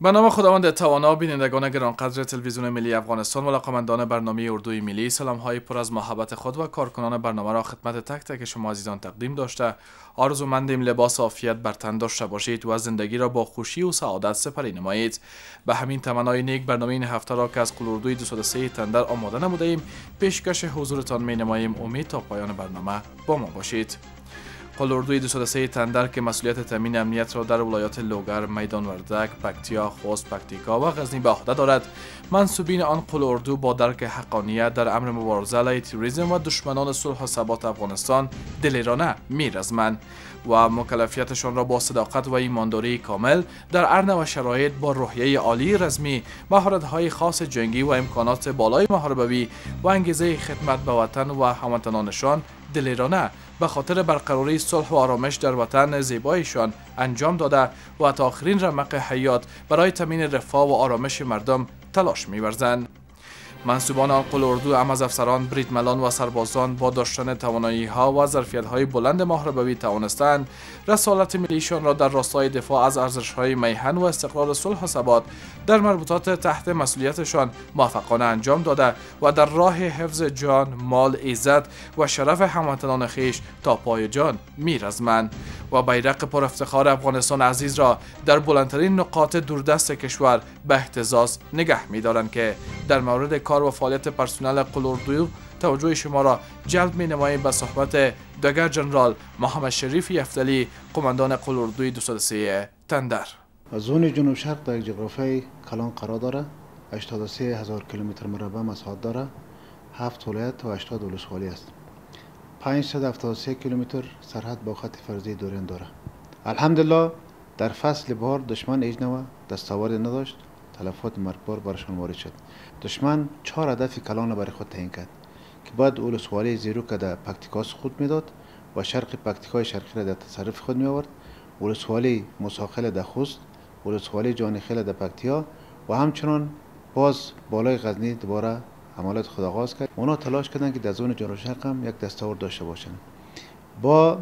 به نام خداوند توانا. بینندگان گرانقدر تلویزیون ملی افغانستان و علاقه‌مندان برنامه اردوی ملی، سلام‌های پر از محبت خود و کارکنان برنامه را خدمت تک تک شما عزیزان تقدیم داشته آرزومندیم لباس عافیت بر تن داشته باشید و زندگی را با خوشی و سعادت سپری نمایید. به همین تمنای نیک برنامه این هفته را که از قلوردوی 203 تندر آماده نموده ایم پیشکش حضورتان می‌نماییم. امید تا پایان برنامه با ما باشید. قلوردوی 203 تندر که مسئولیت تامین امنیت را در ولایات لوگر، میدان وردک، پکتیا، خوست، پکتیکا و غزنی به عهده دارد، منسوبین آن قلوردو با درک حقانیت در امر مبارزه علیه تروریسم و دشمنان صلح و ثبات افغانستان دلیرانه میرزمند و مکلفیتشان را با صداقت و ایمانداری کامل در ارن و شرایط با روحیه عالی رزمی، مهارت‌های خاص جنگی و امکانات بالای محاربوی و انگیزه خدمت به وطن و هموطنانشان دلیرانه به خاطر برقراری صلح و آرامش در وطن زیبایشان انجام داده و تا آخرین رمق حیات برای تامین رفاه و آرامش مردم تلاش می‌ورزند. منسوبان آن قلوردو هم از افسران، بریدملان و سربازان با داشتن توانایی‌ها و ظرفیت‌های بلند محاربوی توانستند رسالت ملیشان را در راستای دفاع از ارزش‌های میهن و استقرار صلح و ثبات در مربوطات تحت مسئولیتشان موفقانه انجام داده و در راه حفظ جان، مال، عزت و شرف هموطنان خویش تا پای جان می‌رزمند و بیرق پر افتخار افغانستان عزیز را در بلندترین نقاط دوردست کشور به اهتزاز نگه می‌دارند که در مورد کار و فعالیت پرسنل قلوردو توجه شما را جلب می‌نماییم به صحبت دگر جنرال محمد شریف یفتلی، قماندان قلوردوی 203 تندر. زون جنوب شرق در جغرافیای کلان قرار داره. 83,000 کیلومتر مربع مساحت داره. 7 ولایت و 80 ولسوالی است. 573 کیلومتر سرحد با خط فرضی دورین داره. الحمدلله در فصل بهار دشمن ایجنوا دستاورد نداشت، تلفات مرگبار برشان وارد شد. دشمن 4 هدف کلان برای خود تعیین کرد که بعد ولسوالی زیروک در پکتیکا سقوط میداد و شرق پکتیکای شرقی را در تصرف خود می آورد، ولسوالی مساخل در خوست، ولسوالی جانخیل در پکتیا و همچنان باز بالای غزنی دوباره عملیات خود آغاز کرد. اونا تلاش کردند که در زون جنوب شرق هم یک دستاورد داشته باشند. با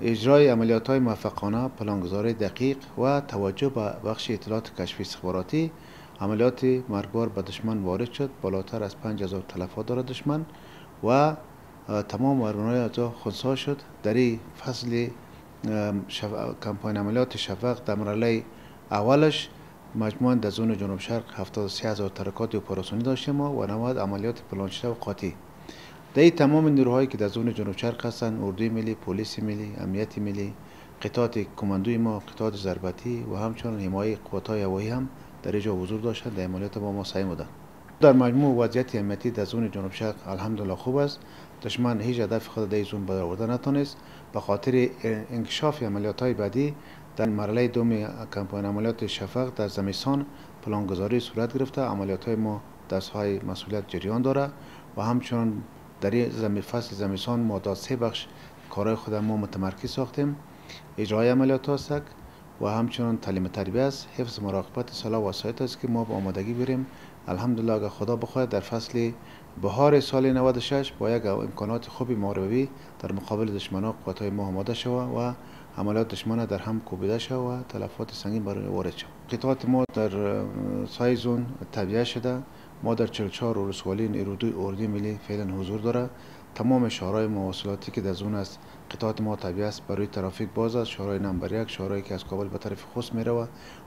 اجرای عملیات‌های موفقانه، پلانگذاری دقیق و توجه به بخش اطلاعات کشفی استخباراتی، عملیات مرگبار به دشمن وارد شد. بالاتر از 5,000 تلفات دارد دشمن و تمام ارگان‌های اجزا خنثی شد. در این فصل کمپاین عملیات شفق در مرحله اولش مجموعاً در زون جنوب شرق 73,000 ترکات اپراسیونی داشتیم و 90 عملیات پلان شده و قاطع. در تمام نیروهایی که در زون جنوب شرق هستند، اردوی ملی، پلیس ملی، امنیت ملی، قطعات کماندوی ما، قطعات ضربتی و همچنین حمایه قوات‌های هوایی هم در اینجا حضور داشتند. در عملیات با ما سعی بودند. در مجموع وضعیت امنیتی در زون جنوب شرق الحمدلله خوب است. دشمن هیچ هدف خود در زون برآورده نتونست. به خاطر انکشاف عملیات‌های بعدی در مرحله دوم کمپاین عملیات شفق در زمستان پلانگذاری صورت گرفته. عملیات‌های ما در ساحه مسئولیت جریان داره و همچنین در این فصل زمستان ما در 3 بخش کارهای خود ما متمرکز ساختیم. اجرای عملیات است و همچنین تعلیم تربیت است، حفظ مراقبت سلاح و وسایط است که ما به آمادگی بریم. الحمدلله اگر خدا بخواهد در فصل بهار سال 96 با یک امکانات خوبی محاربی در مقابل دشمنان قوت‌های ما آماده شود و عملیات دشمن در هم کوبیده شود و تلفات سنگین برای وارد شود. قطعات ما در سای زون تبیه شده. ما در 44 ولسوالی اردوی ملی فعلا حضور داره. تمام شهرهای مواصلاتی که در زون است قطعات ما تبیه است، برای ترافیک باز است. شهرهای نمبر 1 شهرهایی که از کابل به طرف خوست میره و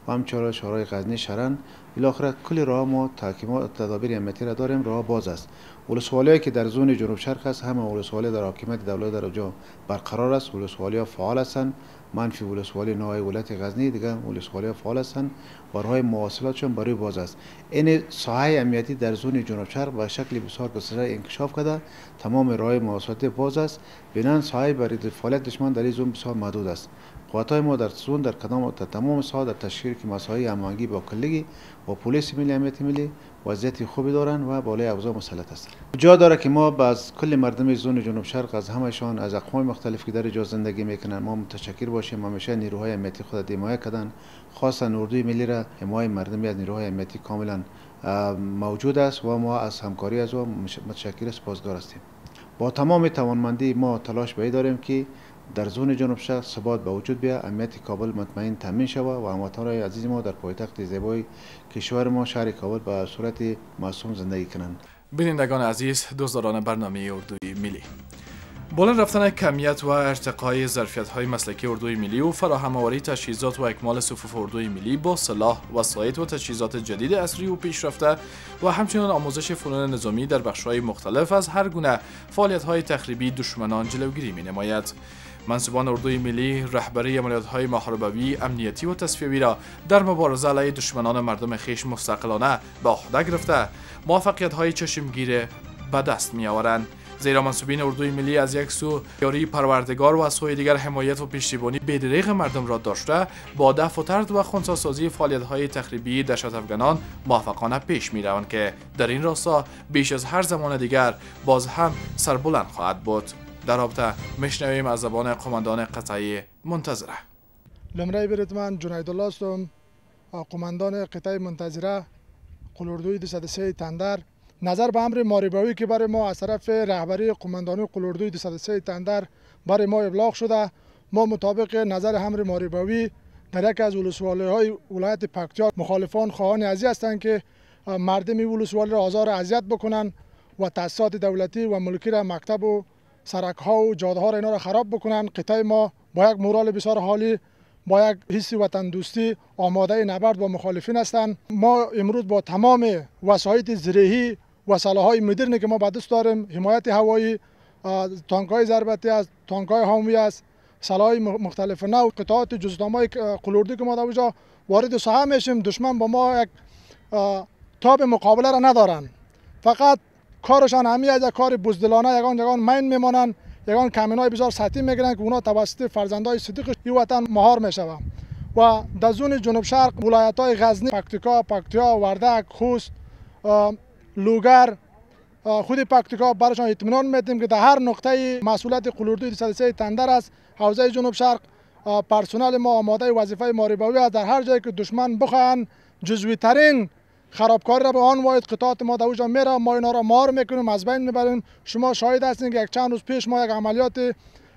همچنین شهرهای غزنی، شرن، بالاخره کل راه ما تحکیمات تدابیر امنیتی را داریم. راه باز است. ولسوالی‌هایی که در زون جنوب شرق است همه ولسوالی در حاکمیت دولت در اونجا برقرار است. ولسوالی‌ها فعال هستند. منفی ولسوالی نوای ولایت غزنی دیگه ولسوالی‌ها فعال هستند و راههای مواصلاتشون برای باز است. این ساحه امنیتی در زون جنوب شرق به شکل بسیار گسترده انکشاف کرده. تمام راههای مواصلاتی باز است. بنان ساحه برای فعالیت دشمن در این زون بسیار محدود است. قوات‌های ما در زون در تمام ساحه در تشکیل که مسائل هماهنگی با کلیگی و پلیس ملی، امنیت ملی وضعیت خوبی دارند و بالای اوضاع مسلط هستند. جا داره که ما باز کل مردم زون جنوب شرق از همشان از اقوام مختلف که در اینجا زندگی میکنن ما متشکر باشیم. همیشه نیروهای امنیتی خود حمایت کردن، خاصا اردوی ملی را حمایت مردمی از نیروهای امنیتی کاملا موجود است و ما از همکاری از او متشکر سپاسگزار هستیم. با تمام توانمندی ما تلاش باید داریم که در زون جنوب شرق ثبات به وجود بیاید، امنیت کابل مطمئن تامین شود و هموطنان عزیز ما در پایتخت زیبای کشور ما شهر کابل به صورت معصوم زندگی کنند. بینندگان عزیز، دوستداران برنامه اردوی ملی، بالا رفتن کمیت و ارتقای ظرفیت‌های مسلکی اردوی ملی و فراهم آوری تجهیزات و اکمال صفوف اردوی ملی با سلاح، وسایل و تجهیزات جدید عصری و پیشرفته و همچنین آموزش فنون نظامی در بخش‌های مختلف از هر گونه فعالیت‌های تخریبی دشمنان جلوگیری می‌نماید. منصوبان اردوی ملی رهبری عملیات‌های محاربوی، امنیتی و تصفیوی را در مبارزه علیه دشمنان مردم خویش مستقلانه به عهده گرفته موفقیت‌های چشمگیر به دست می‌آورند. زیرا منصوبین اردوی ملی از یک سو یاری پروردگار و از سوی دیگر حمایت و پشتیبانی بی‌دریغ مردم را داشته با دفع و طرد و خنثی‌سازی فعالیت‌های تخریبی دهشت‌افکنان موفقانه پیش می‌روند که در این راستا بیش از هر زمان دیگر باز هم سربلند خواهد بود. در رابطه میشنویم از زبان قماندان قطعه منتظره. لمرای برید من جنید الله هستم، قماندان قطعه منتظره قلاردوی 203 تندر. نظر به امر ماریباوی که برای ما از طرف رهبری قماندانی قلاردوی 203 تندر برای ما ابلاغ شده، ما مطابق نظر امر ماریباوی در یک از ولسوالی‌های ولایت پکتیا مخالفان خواهان ازی هستند که مردم ولسوالی را آزار اذیت بکنن و تأسیسات دولتی و ملکی را، مکتب و سرک‌ها و جاده‌ها را اینا را خراب بکنن. قطعه ما با یک مورال بسیار عالی، با یک حس وطن دوستی آماده نبرد با مخالفین هستند. ما امروز با تمام وسایل زرهی و سلاح‌های مدرنی که ما به دست داریم، حمایت هوایی، تانک‌های ضربتی است، تانک‌های هامی است، سلاح‌های مختلف نوع، قطعات جزئی‌نامه‌های قلاردو که ما در اونجا وارد ساحه میشیم، دشمن با ما یک تاب مقابله را ندارن. فقط کارشان همین از کار بزدلانه یگان مین میمانند، یگان کمینای بسیار سطحی میگیرن که اونا توسط فرزندای صدیق این وطن مهار میشوند. و در زون جنوب شرق ولایت‌های غزنی، پکتیا، وردک، خوست، لوگر، خود پکتیکا برایشان اطمینان میدیم که در هر نقطه مسئولیت قلاردوی 203 تندر است. حوزه جنوب شرق پرسنل ما آماده وظیفه ماریباوی است. در هر جایی که دشمن بخواهند جزوی ترین خرابکاری را به آن واحد قطعات ما در اونجا میره، ما اینا را مهار میکنیم، از بین میبریم. شما شاهد هستین که یک چند روز پیش ما یک عملیات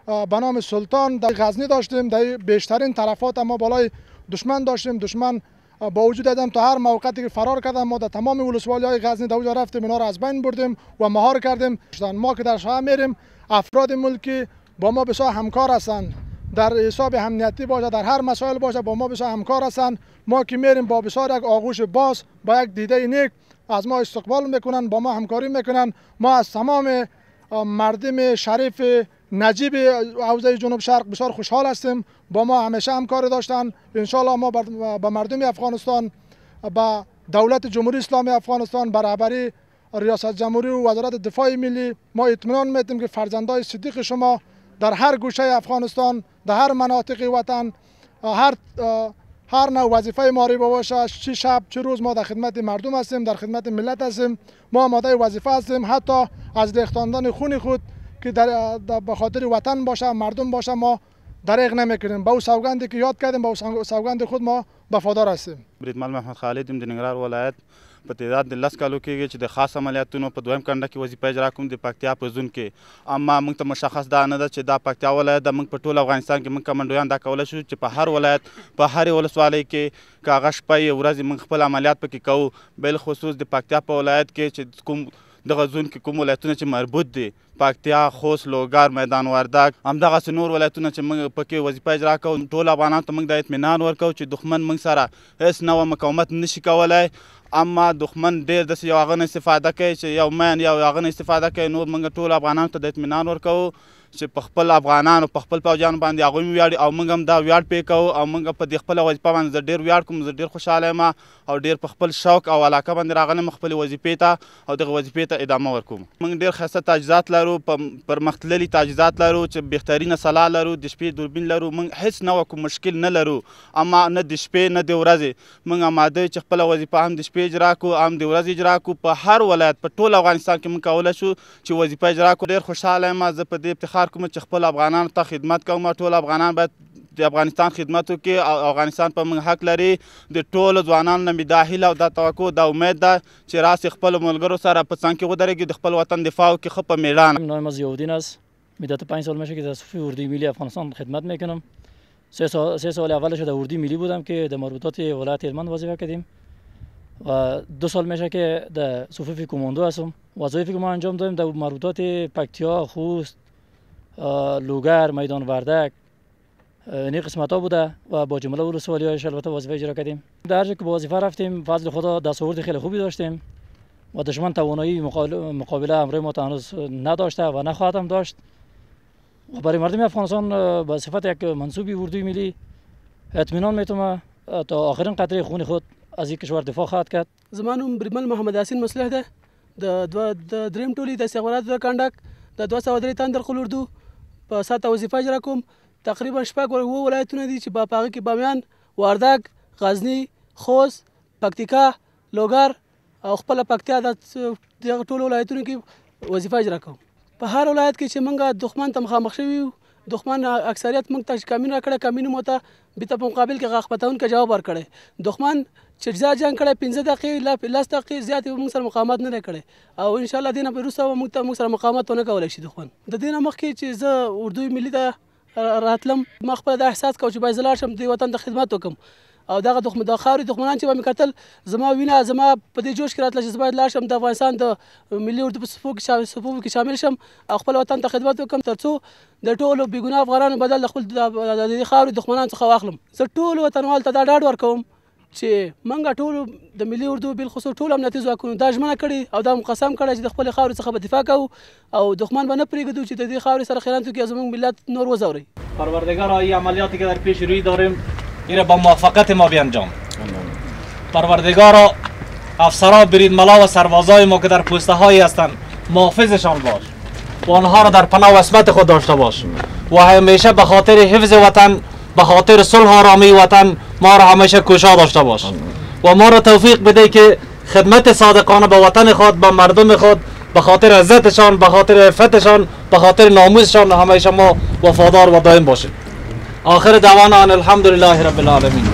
به نام سلطان در غزنی داشتیم. در بیشترین طرفات ما بالای دشمن داشتیم. دشمن با وجود ادم تا هر موقعی که فرار کردن، ما در تمام ولسوالی‌های غزنی در اونجا رفتیم، اینا را از بین بردیم و مهار کردیم. ما که در شهر میریم، افراد ملکی با ما بسیار همکار هستند، در حساب امنیتی باشه، در هر مسائل باشه با ما بسیار همکار هستند. ما که میریم با بسیار یک آغوش باز، با یک دیده نیک از ما استقبال میکنن، با ما همکاری میکنن. ما از تمام مردم شریف نجیب حوزه جنوب شرق بسیار خوشحال هستیم، با ما همیشه همکاری داشتن. ان شاء الله ما با مردم افغانستان، با دولت جمهوری اسلامی افغانستان، با رهبری ریاست جمهوری و وزارت دفاع ملی ما اطمینان میدیم که فرزندای صدیق شما در هر گوشه افغانستان، در هر مناطق وطن، هر نوع وظیفه ماری باشه، چه شب چه روز ما در خدمت مردم هستیم، در خدمت ملت هستیم. ما آماده وظیفه هستیم، حتی از ریختاندن خون خود که به خاطر وطن باشه، مردم باشه، ما دریغ نمیکنیم. با او سوگندی که یاد کردیم، با او سوگند خود ما وفادار هستیم. بریدمل محمد خالد د ننګرهار ولایت په تعداد د 10 کالو کېږي چې د خاص عملیاتونو په دویم کنډه کې وظیفه اجرا کوم د پکتیا په زون کې. اما موږ ته مشخص دا نه ده چې دا پکتیا ولایت د موږ په ټول افغانستان کې موږ کمانډویان دا کولی شو چې په هر ولایت په هرې ولسوالۍ کې که هغه شپه یې ورځې موږ خپل عملیات پکې کوو. بالخصوص د پکتیا په ولایت کې چې کوم دغه زون کې کوم ولایتونه چې مربوط دي، پکتیا، خوست، لوګر، میدان وردګ، همدغسې نور ولایتونه چې موږ پکې وظیفه اجرا کوو، ټول افغانانو ته موږ دا اطمینان ورکوو چې دښمن موږ سره هېڅ نوع مقاومت نشي کولی. اما دښمن ډېر داسې یو هغه نه استفاده کوي چې یو مین یا هغه نه استفاده کوي. نور موږ ټول افغانانو ته د اطمینان ورکوو چې په خپل افغانانو په خپل پوځیانو باندې هغوی ویاړي او موږ هم دا ویاړ پې کوو او موږ په دې خپله وظیفه باندې زه ډېر ویاړ کوم. زه ډېر خوشحاله یم او ډېر په خپل شوق او علاقه باندې راغلی یم خپلې وظیفې ته او دغه وظیفې ته ادامه ورکوم. موږ ډېر ښایسته تجهیزات لرو، پرمختللي تجهیزات لرو چې بهترینه سلاح لرو، د شپې دوربین لرو. موږ هېڅ نوع کوم مشکل نه لرو، اما نه د شپې نه د ورځې. موږ آماده یو چې خپله وظیفه هم د شپې اجرا کړو هم د ورځې اجرا کړو. په هر ولایت په ټول افغانستان کې موږ کولی شو چې وظیفه اجرا کړو. ډېر خوشحاله یم، زه په دې افتخار کوم چې خپل افغانانو ته خدمت کوم. ټول افغانان باید د افغانستان خدمت وکړي او افغانستان په موږ حق لري. د ټولو ځوانانو نه مې دا هیله او دا توقع دا امید ده چې راسې خپلو ملګرو سره په څنګ کې ودرېږي، د خپل وطن دفاع وکړي ښه په میړانه. نام ضیاءالدین است، مدت 5 سال میشه که در صفوف اردوی ملی افغانستان خدمت میکنم. 3 سال اولش در اردوی ملی بودم که در مربوطات ولایت هلمند وظیفه کردیم و 2 سال میشه که در صفوف کماندو هستم. وظایفی که ما انجام دادیم در مربوطات پکتیا، خوست، لوگر، میدان وردک این قسمت ها بوده و با جمله ولسوالی هایش البته وظیفه اجرا کردیم. در هر جا که با وظیفه رفتیم فضل خدا دستاورد خیلی خوبی داشتیم و دشمن توانایی مقابله امروی ما هنوز نداشته و نخواهد هم داشت و برای مردم افغانستان به صفت یک منصوب اردوی ملی اطمینان میتونم تا آخرین قطره خون خود از این کشور دفاع خواهد کرد. زمانم بریدمن محمد یاسین مصلح ده د دریم ټولي د استخباراتو د کنډک د 203 تن در قلوردو په ساته وظیفه اجرا کوم. تقریبا شپږ ولایتونه دي چې په هغه کې بامیان، وردګ، غزنی، خوست، پکتیکا، لوګر او خپل پکتیا د ټولو ولایتونو کې وظیفه اجرا کوم. په هر ولایت کې چې موږ دښمن ته مخامخ شوي یو، دښمن اکثریت موږ ته کمینونه کړی، کمینو مو ته بیرته په مقابل کې غاښ پتونکی جواب ورکړی. دښمن چې زیات جنګ کړی 15 دقیقې 10 دقیقې زیات موږ سره مقاومت نه دی کړی او ان شاء الله دینه وروسته موږ سره مقاومت ونه کولی شي دښمن. د دې نه مخکې چې زه اردوی ملي ته راتلم ما خپله دا احساس کوم چې باید زه لاړ شم دې وطن ته خدمت وکړم او دغه د خاورې دښمنان چې به مې کتل زما وینه زما په دې جوش کې راتله چې زه باید لاړ شم د افغانستان د ملي اردو په صفوفو کې شامل شم او خپل وطن ته خدمت وکړم تر څو د ټولو بېګناه افغانانو بدل د خپل د دې خاورې دښمنانو څخه واخلم. زه ټولو وطنوالو ته دا ډاډ ورکوم چې موږ ټول د ملي اردو بالخصوص ټول امنیتي ځواکونو دا ژمنه کړې او دا قسم کړی چې د خپلې خاورې څخه به دفاع کوو او دښمن به نه پرېږدو چې د دې خاورې سره خیانت وکړي او زموږ ملت نور وځوروي. پروردگارا این عملیاتی که در پیش روی داریم این را با موفقیت ما بیانجام. پروردگارا افسران بریدملا و سربازای ما که در پوسته هایی هستند محافظشان باش و آنها را در پناه و عصمت خود داشته باش و همیشه به خاطر حفظ وطن، به خاطر صلح و آرامی وطن ما را همیشه کوشا داشته باش و ما را توفیق بده که خدمت صادقانه به وطن خود، به مردم خود، به خاطر عزتشان، به خاطر عفتشان، به خاطر ناموسشان همیشه ما وفادار و دائم باشیم. آخر دعوانا ان الحمدلله رب العالمین.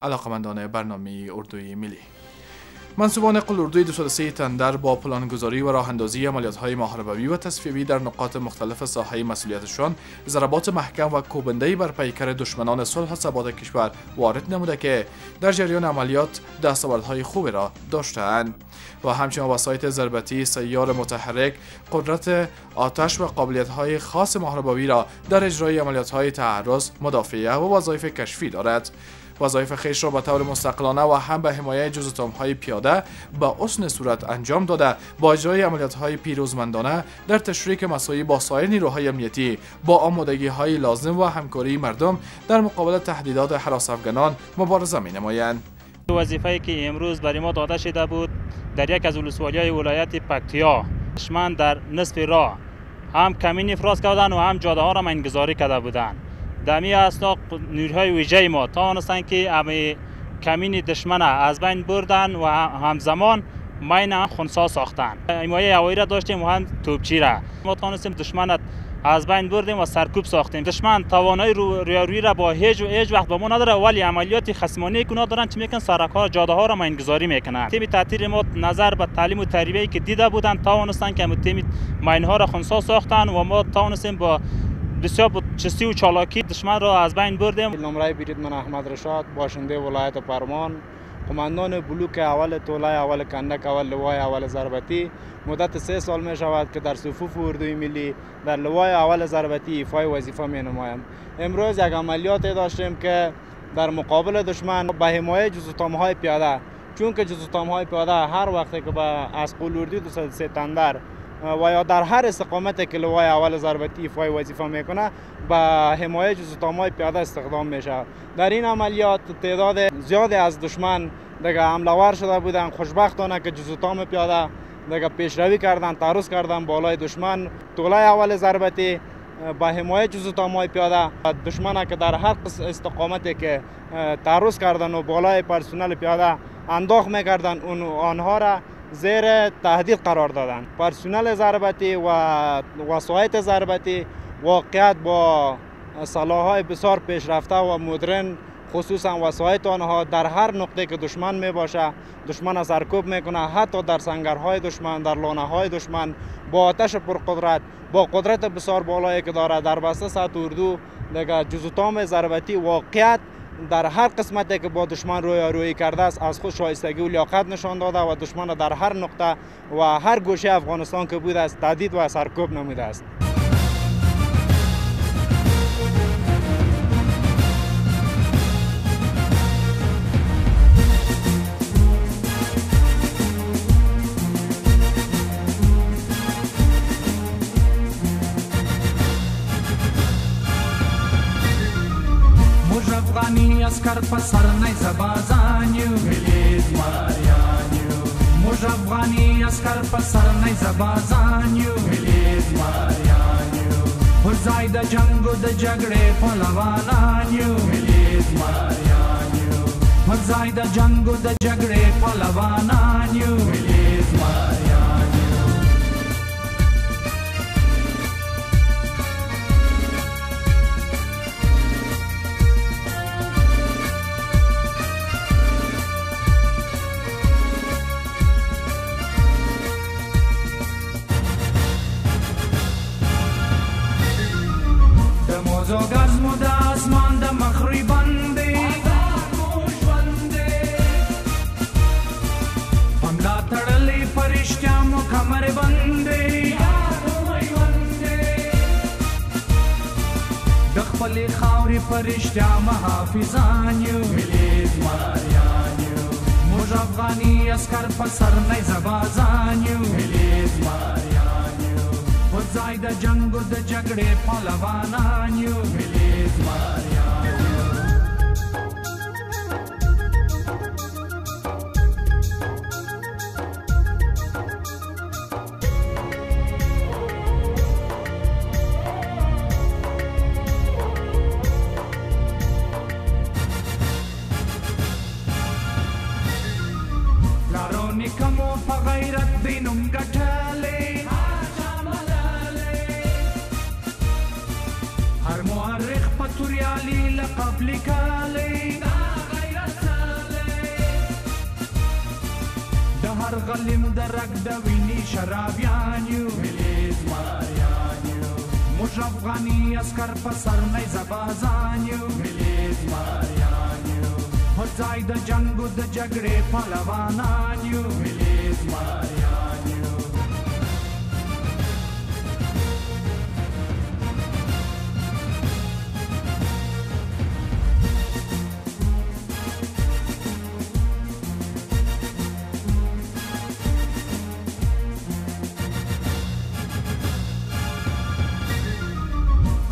علاقمندان برنامه اردوی ملی، منصوبان قلوردوی 203 تندر با پلانگذاری و راه اندازی عملیات‌های محاربوی و تصفیه‌ای در نقاط مختلف ساحه مسئولیتشان ضربات محکم و کوبنده‌ای بر پیکر دشمنان صلح و ثبات کشور وارد نموده که در جریان عملیات دستاوردهای خوبی را داشته‌اند و همچنین وسایط ضربتی سیار متحرک قدرت آتش و قابلیت‌های خاص محاربوی را در اجرای عملیات‌های تعرض، مدافعه و وظایف کشفی دارد. وظایف خویش را به طور مستقلانه و هم به حمایت جزء اتم‌های پیاده با حسن صورت انجام داده با اجرای عملیات‌های پیروزمندانه در تشریک مساعی با سایر نیروهای امنیتی با آمادگی‌های لازم و همکاری مردم در مقابل تهدیدات هراس افغانان مبارزه می‌نمایند. وظیفه‌ای که امروز برای ما داده شده بود در یک از ولسوالی‌های ولایت پکتیا، دشمن در نصف راه هم کمین افراز کردند و هم جاده‌ها را مینگذاری کرده بودند. در می اثنا نیروهای ویژه ما توانستند که همه کمین دشمن از بین بردن و همزمان مین خونسا ساختن. حمایه هوایی را داشتیم و هم توپچی را. ما توانستیم دشمن از بین بردیم و سرکوب ساختیم. دشمن توانایی رویارویی را با هیچ وقت با ما نداره، ولی عملیات خصمانه که دارن چی میکنن؟ سرک ها جاده ها را ماینگذاری میکنن. تیم تعطیل ما نظر به تعلیم و تربیتی که دیده بودن توانستن که تیم مین ها را خونسا ساختن و ما توانستیم با بسیار چستی و چالاکی دشمن را از بین بردیم. نمره بریدمن احمد رشاد، باشنده ولایت پرمان، قماندان بلوک اول طولای اول کندک اول لوای اول ضربتی. مدت 3 سال می شود که در صفوف اردوی ملی در لوای اول ضربتی ایفای وظیفه می نمایم. امروز یک عملیاتی داشتیم که در مقابل دشمن به حمایت جزوتام های پیاده، چون که جزوتام های پیاده هر وقتی که به اسقول اردوی 203 تندر و یا در هر استقامتی که لوای اول ضربتی ایفای وظیفه میکنه به حمایت جزوتام های پیاده استخدام میشه. در این عملیات تعداد زیادی از دشمن دیگه حمله ور شده بودن. خوشبختانه که جزوتام پیاده دیگه پیشروی کردن، تعرض کردن بالای دشمن. طولای اول ضربتی با حمایت جزوتام های پیاده دشمن که در هر استقامتی که تعرض کردن و بالای پرسنل پیاده انداخت میکردن آنها را زیر تهدید قرار دادن. پرسنل ضربتی و وسایط ضربتی واقعیت با سلاح‌های بسیار پیشرفته و مدرن، خصوصا وسایط آنها در هر نقطه که دشمن می باشه دشمن سرکوب میکنه، حتی در سنگرهای دشمن، در لانه‌های دشمن با آتش پرقدرت، با قدرت بسیار بالایی که داره. در بسته سطح اردو دیگه جزوتام ضربتی واقعیت در هر قسمتی که با دشمن رویارویی کرده است از خود شایستگی و لیاقت نشان داده و دشمن در هر نقطه و هر گوشه افغانستان که بوده است تهدید و سرکوب نموده است. افغانی اسکر پسر نیز بازانیو ملیز ماریانیو موج افغانی اسکر پسر نیز بازانیو ملیز ماریانیو پر ځای د جنگ و د جګړې پهلوانانیو ملیز ماریانیو پر ځای د جنگ و د جګړې پهلوانانیو ملیز ماریانیو زوګزمو د اسمان د مخری باندې پملا تړلې فرشتیا مو کمر باندې د خپلې خاورې فرشتیا محافظان یو ملیز ماریان یو موږ افغاني عسکر په سر نیزه بازان یو ملیز ماریان یو پر ځای د جنګ و د جګړې پهلوانان یو ملیز ماریان یو پلارو نیکمو په غیرت دی نوم ګټلی هر مورخ په توریالي لقب لیکلی د هر غلیم د رګ د ویني شرابیان یو ملیز ماریان یو موږ افغاني عسکر په سر نیزه بازان یو ملیز ماریان یو هر ځای د جنګ و د جګړې پهلوانان یو ملیز ماریان یو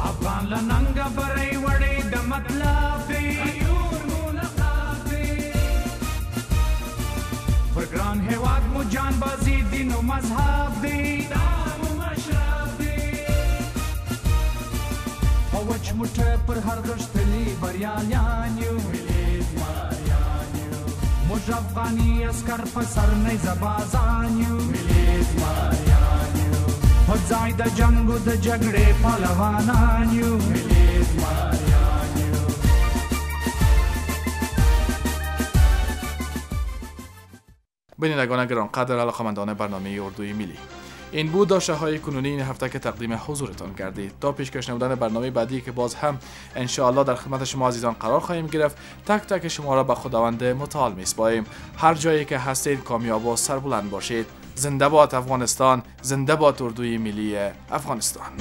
افغان لننګه برۍ وړې د مطلب دی پر ګران هیواد مو جان بازي دین و مذهب دی په وچ موټه پر هر غښتلي بریالیان یو ملیز ماریان یو موج افغانی اسکر پسر نیز بازانیو ملی زمریانیو خود زای د جنگ و د جګړې پهلوانانیو ملی زمریانیو. بینندگان گرانقدر، علاقه‌مندان برنامه اردوی ملی، این بود داشته های کنونی این هفته که تقدیم حضورتان گردید. تا پیشکش نمودن برنامه بعدی که باز هم انشاءالله در خدمت شما عزیزان قرار خواهیم گرفت، تک تک شما را به خداوند متعال می‌سپاریم. هر جایی که هستید کامیاب و سربلند باشید. زنده باد افغانستان، زنده باد اردوی ملی افغانستان.